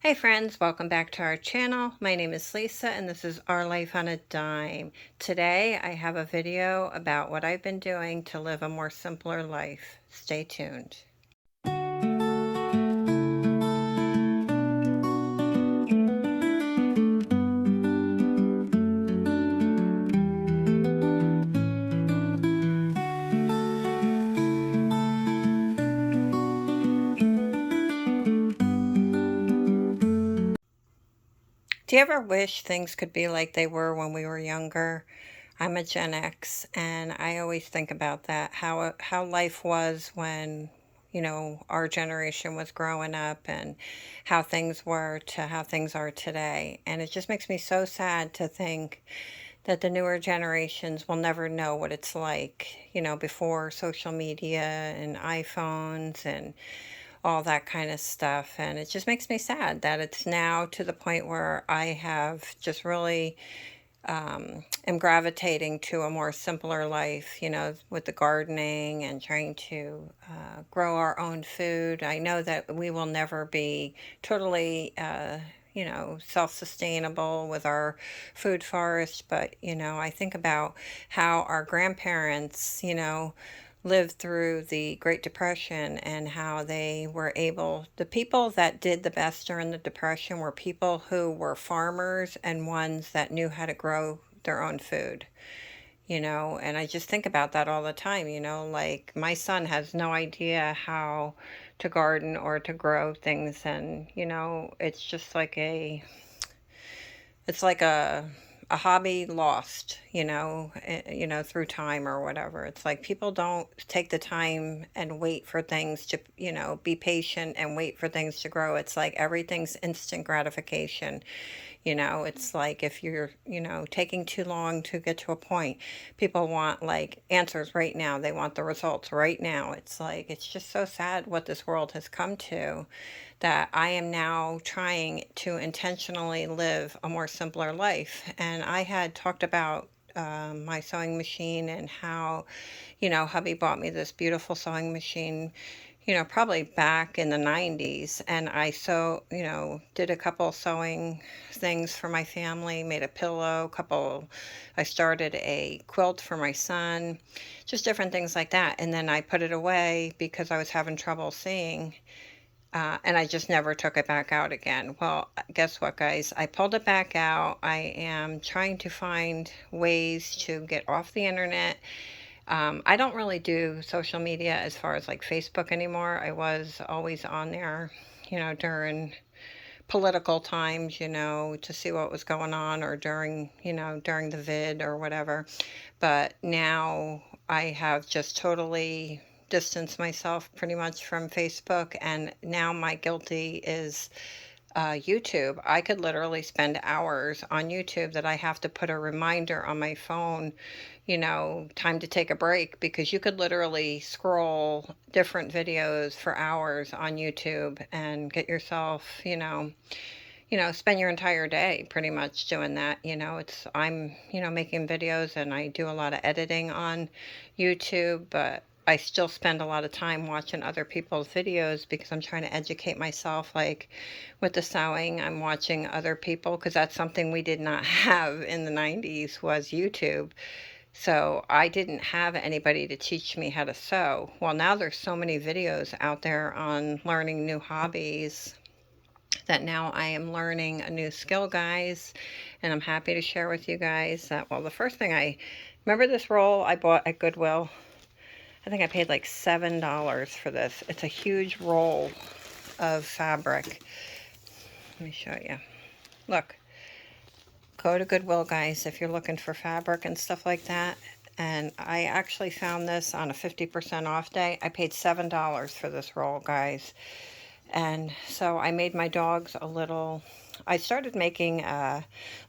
Hey friends, welcome back to our channel. My name is Lisa and this is Our Life on a Dime. Today I have a video about what I've been doing to live a more simpler life. Stay tuned. Do you ever wish things could be like they were when we were younger? I'm a Gen X and I always think about that, how life was when, our generation was growing up and how things were to how things are today. And it just makes me so sad to think that the newer generations will never know what it's like, before social media and iPhones and all that kind of stuff. And it just makes me sad that it's now to the point where I have just really am gravitating to a more simpler life, with the gardening and trying to grow our own food. I know that we will never be totally, self-sustainable with our food forest, but, I think about how our grandparents, lived through the Great Depression and how they were able, the people that did the best during the Depression were people who were farmers and ones that knew how to grow their own food, and I just think about that all the time, like my son has no idea how to garden or to grow things. And, it's just like it's like a hobby lost, through time or whatever. It's like people don't take the time and wait for things to, be patient and wait for things to grow. It's like everything's instant gratification. It's like if you're, taking too long to get to a point, people want like answers right now. They want the results right now. It's like, it's just so sad what this world has come to, that I am now trying to intentionally live a more simpler life. And I had talked about my sewing machine and how, hubby bought me this beautiful sewing machine, probably back in the 90s. And did a couple sewing things for my family, made a pillow, I started a quilt for my son, just different things like that. And then I put it away because I was having trouble seeing. And I just never took it back out again. Well, guess what, guys? I pulled it back out. I am trying to find ways to get off the internet. I don't really do social media as far as like Facebook anymore. I was always on there, during political times, to see what was going on, or during the vid or whatever. But now I have just totally distanced myself pretty much from Facebook. And now my guilty is YouTube. I could literally spend hours on YouTube that I have to put a reminder on my phone, time to take a break, because you could literally scroll different videos for hours on YouTube and get yourself, spend your entire day pretty much doing that. I'm, making videos and I do a lot of editing on YouTube, but I still spend a lot of time watching other people's videos because I'm trying to educate myself. Like with the sewing, I'm watching other people because that's something we did not have in the 90s was YouTube. So I didn't have anybody to teach me how to sew. Well, now there's so many videos out there on learning new hobbies that now I am learning a new skill, guys, and I'm happy to share with you guys that, well, the first thing I remember, this roll I bought at Goodwill. I think I paid like $7 for this. It's a huge roll of fabric. Let me show you. Look, go to Goodwill, guys, if you're looking for fabric and stuff like that. And I actually found this on a 50% off day. I paid $7 for this roll, guys. And so I made my dogs I started making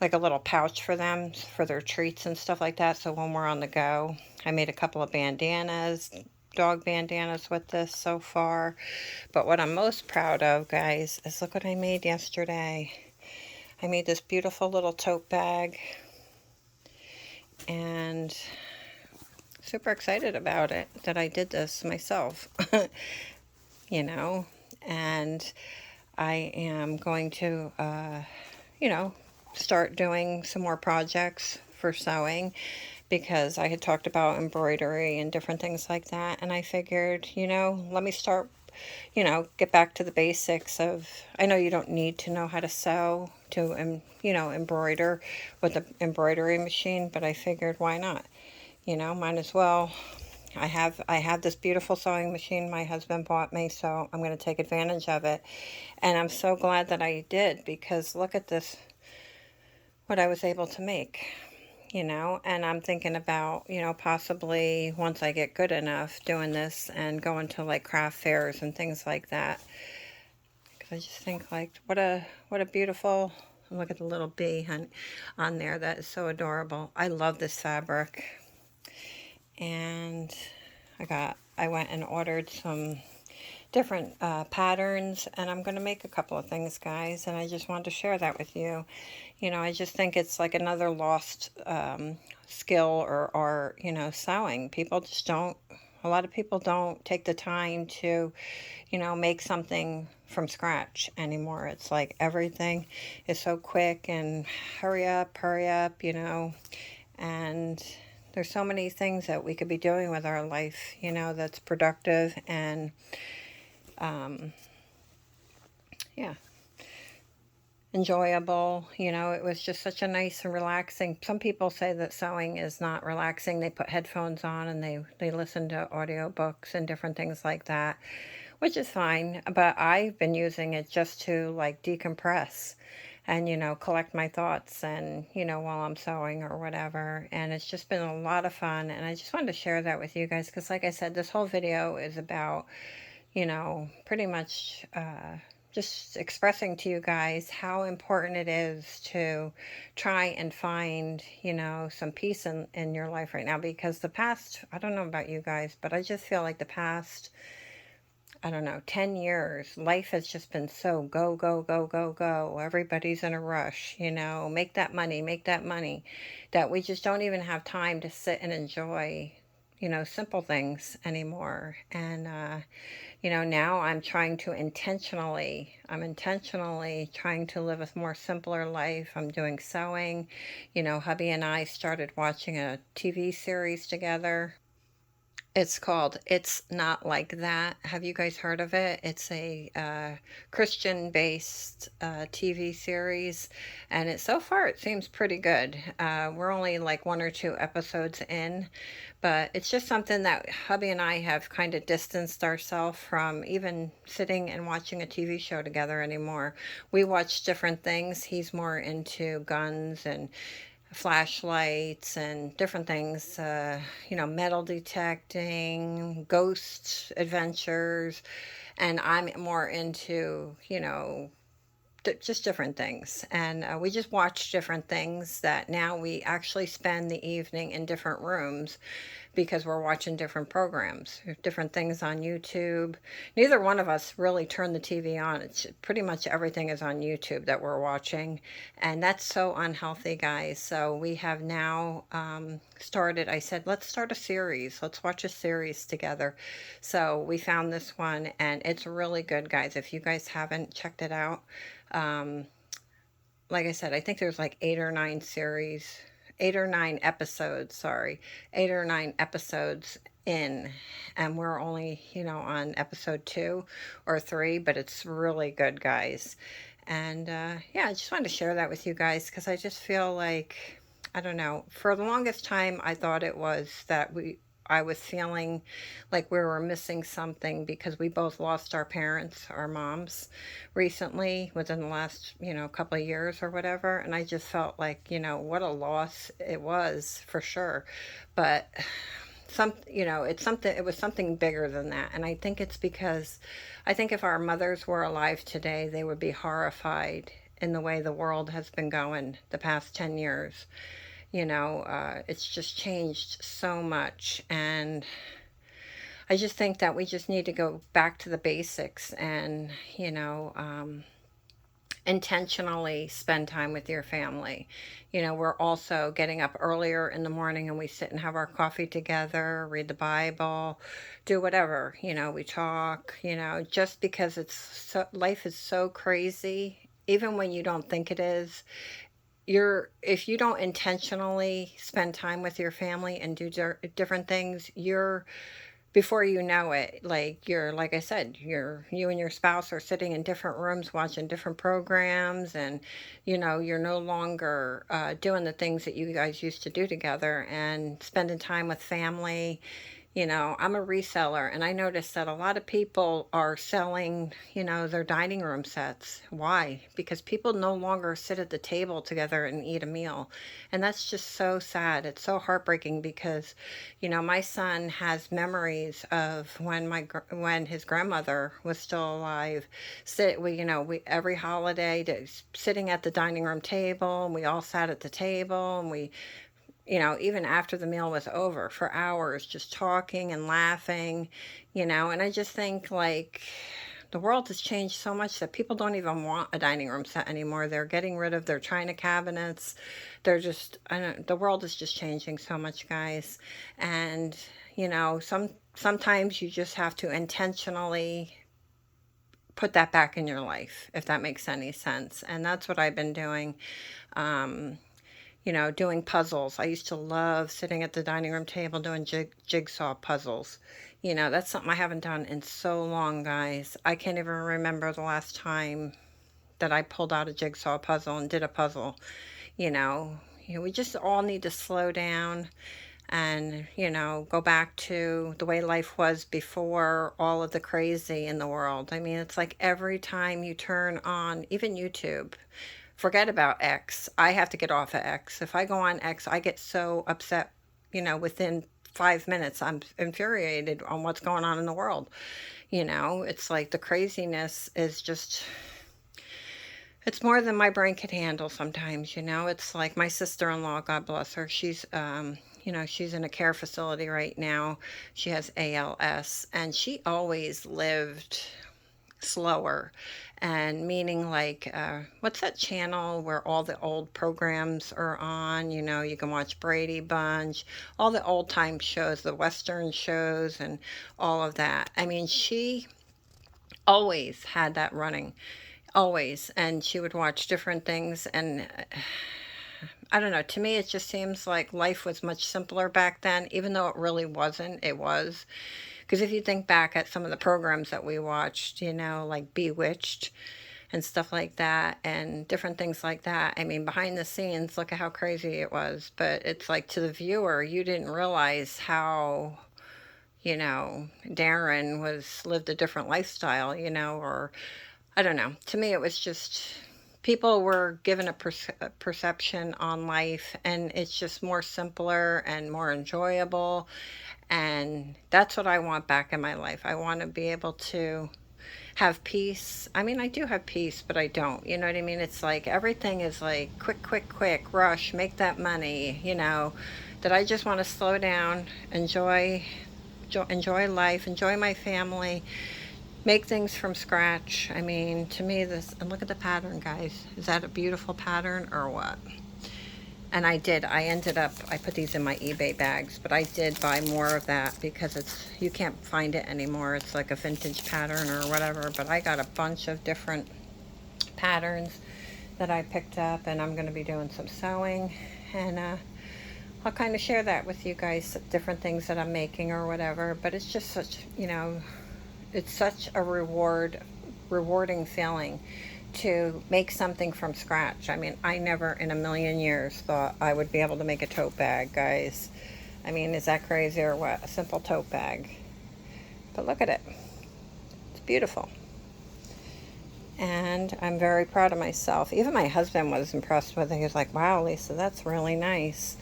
like a little pouch for them for their treats and stuff like that. So when we're on the go, I made a couple of bandanas, dog bandanas with this so far. But what I'm most proud of, guys, is look what I made yesterday. I made this beautiful little tote bag and super excited about it that I did this myself, and I am going to, you know, start doing some more projects for sewing because I had talked about embroidery and different things like that. And I figured, let me start, get back to the basics of, I know you don't need to know how to sew to, embroider with the embroidery machine, but I figured why not? Might as well. I have this beautiful sewing machine my husband bought me, so I'm going to take advantage of it. And I'm so glad that I did because look at this, what I was able to make, and I'm thinking about, possibly once I get good enough doing this and going to like craft fairs and things like that. Because I just think like what a beautiful, look at the little bee on there. That is so adorable. I love this fabric. And I went and ordered some different patterns, and I'm going to make a couple of things, guys, and I just wanted to share that with you. I just think it's like another lost skill or art, sewing. People just don't, a lot of people don't take the time to, make something from scratch anymore. It's like everything is so quick and hurry up, and there's so many things that we could be doing with our life, that's productive and, yeah, enjoyable. It was just such a nice and relaxing. Some people say that sewing is not relaxing. They put headphones on and they listen to audiobooks and different things like that, which is fine. But I've been using it just to like decompress and, collect my thoughts and, while I'm sewing or whatever. And it's just been a lot of fun. And I just wanted to share that with you guys because, like I said, this whole video is about, pretty much just expressing to you guys how important it is to try and find, some peace in your life right now. Because the past, I don't know about you guys, but I just feel like the past, I don't know, 10 years, life has just been so go, go, go, go, go. Everybody's in a rush, make that money, that we just don't even have time to sit and enjoy, simple things anymore. And, now I'm intentionally trying to live a more simpler life. I'm doing sewing. Hubby and I started watching a TV series together. It's called It's Not Like That. Have you guys heard of it? It's a Christian based TV series, and so far it seems pretty good. We're only like one or two episodes in, but it's just something that hubby and I have kind of distanced ourselves from even sitting and watching a TV show together anymore. We watch different things. He's more into guns and flashlights and different things, metal detecting, ghost adventures, and I'm more into, just different things. And we just watch different things that now we actually spend the evening in different rooms because we're watching different programs, different things on YouTube. Neither one of us really turn the TV on. It's pretty much everything is on YouTube that we're watching. And that's so unhealthy, guys. So we have now started, I said, let's start a series. Let's watch a series together. So we found this one and it's really good, guys. If you guys haven't checked it out, um, like I said, I think there's like 8 or 9 episodes in, and we're only, on episode 2 or 3, but it's really good, guys. And yeah, I just wanted to share that with you guys because I just feel like, I don't know, for the longest time, I thought it was that I was feeling like we were missing something because we both lost our parents, our moms, recently within the last, couple of years or whatever. And I just felt like, what a loss it was for sure. But it was something bigger than that. And I think it's because I think if our mothers were alive today, they would be horrified in the way the world has been going the past 10 years. It's just changed so much. And I just think that we just need to go back to the basics and, intentionally spend time with your family. You know, we're also getting up earlier in the morning and we sit and have our coffee together, read the Bible, do whatever, you know, we talk, you know, just because life is so crazy, even when you don't think it is. If you don't intentionally spend time with your family and do different things, before you know it, like like I said, you and your spouse are sitting in different rooms watching different programs, and you know, you're no longer doing the things that you guys used to do together and spending time with family. You know, I'm a reseller, and I noticed that a lot of people are selling, you know, their dining room sets. Why? Because people no longer sit at the table together and eat a meal. And that's just so sad. It's so heartbreaking because, you know, my son has memories of when his grandmother was still alive. We every holiday sitting at the dining room table, and we all sat at the table, and we, you know, even after the meal was over, for hours, just talking and laughing, you know. And I just think, like, the world has changed so much that people don't even want a dining room set anymore. They're getting rid of their china cabinets. I don't, the world is just changing so much, guys. And, you know, sometimes you just have to intentionally put that back in your life, if that makes any sense. And that's what I've been doing. Um, you know, doing puzzles. I used to love sitting at the dining room table doing jigsaw puzzles. You know, that's something I haven't done in so long, guys. I can't even remember the last time that I pulled out a jigsaw puzzle and did a puzzle. We just all need to slow down and, you know, go back to the way life was before all of the crazy in the world. I mean, it's like every time you turn on even YouTube, forget about X. I have to get off of X. If I go on X, I get so upset, you know, within 5 minutes. I'm infuriated on what's going on in the world. You know, it's like the craziness is just, it's more than my brain can handle sometimes, you know. It's like my sister-in-law, God bless her, she's in a care facility right now. She has ALS, and she always lived slower, and meaning like, what's that channel where all the old programs are on? You know, you can watch Brady Bunch, all the old time shows, the Western shows, and all of that. I mean, she always had that running, always, and she would watch different things. And I don't know, to me it just seems like life was much simpler back then, even though it really wasn't. It was, because if you think back at some of the programs that we watched, you know, like Bewitched and stuff like that, and different things like that, I mean, behind the scenes, look at how crazy it was. But it's like, to the viewer, you didn't realize how, you know, Darren was lived a different lifestyle, you know. Or I don't know. To me, it was just people were given a perception on life, and it's just more simpler and more enjoyable. And that's what I want back in my life. I want to be able to have peace. I mean, I do have peace, but I don't. You know what I mean? It's like everything is like quick, quick, quick, rush, make that money, you know, that I just want to slow down, enjoy life, enjoy my family, make things from scratch. I mean, to me, and look at the pattern, guys. Is that a beautiful pattern or what? And I put these in my eBay bags, but I did buy more of that because you can't find it anymore. It's like a vintage pattern or whatever, but I got a bunch of different patterns that I picked up, and I'm going to be doing some sewing, and I'll kind of share that with you guys, different things that I'm making or whatever. But it's just such, you know, it's such a rewarding feeling to make something from scratch. I mean, I never in a million years thought I would be able to make a tote bag, guys. I mean, is that crazy or what? A simple tote bag. But look at it. It's beautiful. And I'm very proud of myself. Even my husband was impressed with it. He was like, wow, Lisa, that's really nice.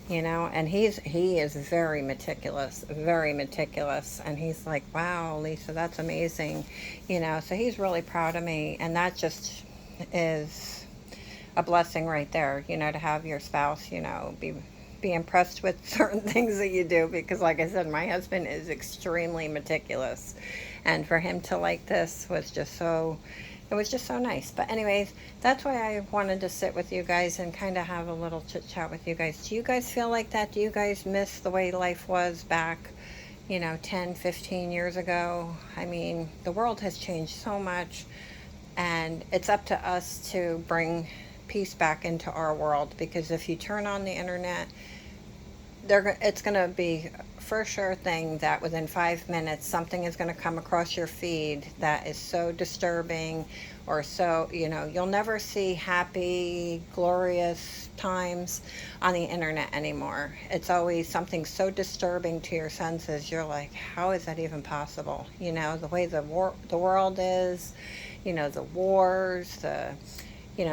You know, and he is very meticulous, and he's like, wow, Lisa, that's amazing. You know, so he's really proud of me, and that just is a blessing right there, you know, to have your spouse, you know, be impressed with certain things that you do. Because like I said, my husband is extremely meticulous, and for him to like this was just so It was just so nice. But anyways, that's why I wanted to sit with you guys and kind of have a little chit chat with you guys. Do you guys feel like that? Do you guys miss the way life was back, 10, 15 years ago? I mean, the world has changed so much, and it's up to us to bring peace back into our world, because if you turn on the internet, it's going to be for sure thing that within 5 minutes something is going to come across your feed that is so disturbing, or so, you'll never see happy glorious times on the internet anymore. It's always something so disturbing to your senses. You're like, how is that even possible? The way the world is, the wars,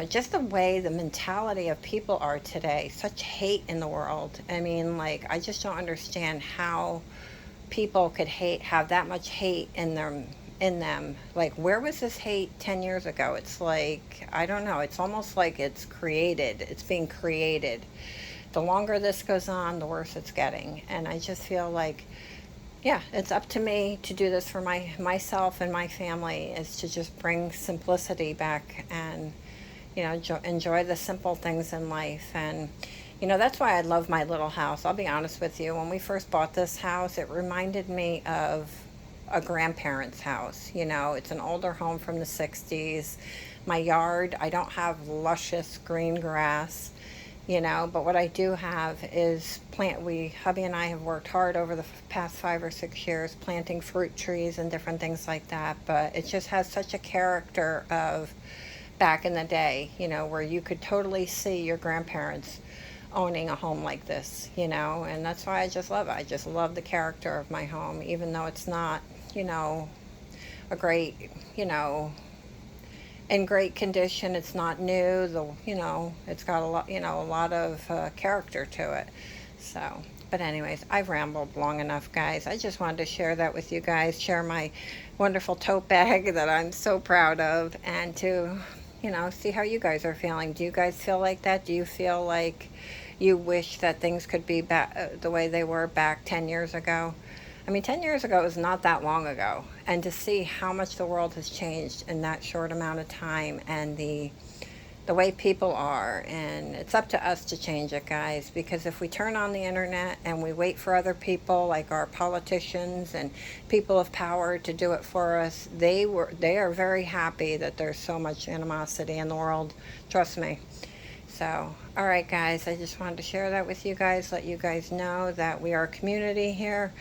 just the way the mentality of people are today. Such hate in the world. I mean, like, I just don't understand how people could have that much hate in them. Like, where was this hate 10 years ago? It's like, I don't know. It's almost like it's being created. The longer this goes on, the worse it's getting. And I just feel like, yeah, it's up to me to do this for myself and my family, is to just bring simplicity back, and enjoy the simple things in life. And that's why I love my little house. I'll be honest with you, when we first bought this house, it reminded me of a grandparent's house. It's an older home from the 60s. My yard, I don't have luscious green grass, but what I do have is hubby and I have worked hard over the past 5 or 6 years planting fruit trees and different things like that. But it just has such a character of back in the day, where you could totally see your grandparents owning a home like this, and that's why I just love it. I just love the character of my home, even though it's not, a great, in great condition. It's not new. It's got a lot of character to it. So, but anyways, I've rambled long enough, guys. I just wanted to share that with you guys, share my wonderful tote bag that I'm so proud of, and to, see how you guys are feeling. Do you guys feel like that? Do you feel like you wish that things could be back the way they were back 10 years ago? I mean, 10 years ago is not that long ago. And to see how much the world has changed in that short amount of time, and the way people are, and it's up to us to change it, guys, because if we turn on the internet and we wait for other people, like our politicians and people of power, to do it for us, they are very happy that there's so much animosity in the world. Trust me. So, all right, guys, I just wanted to share that with you guys, let you guys know that we are a community here.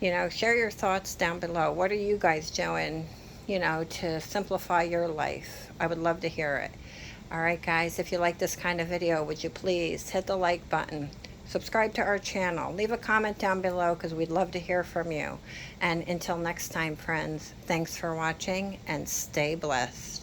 Share your thoughts down below. What are you guys doing, to simplify your life? I would love to hear it. All right, guys, if you like this kind of video, would you please hit the like button, subscribe to our channel, leave a comment down below, because we'd love to hear from you. And until next time, friends, thanks for watching, and stay blessed.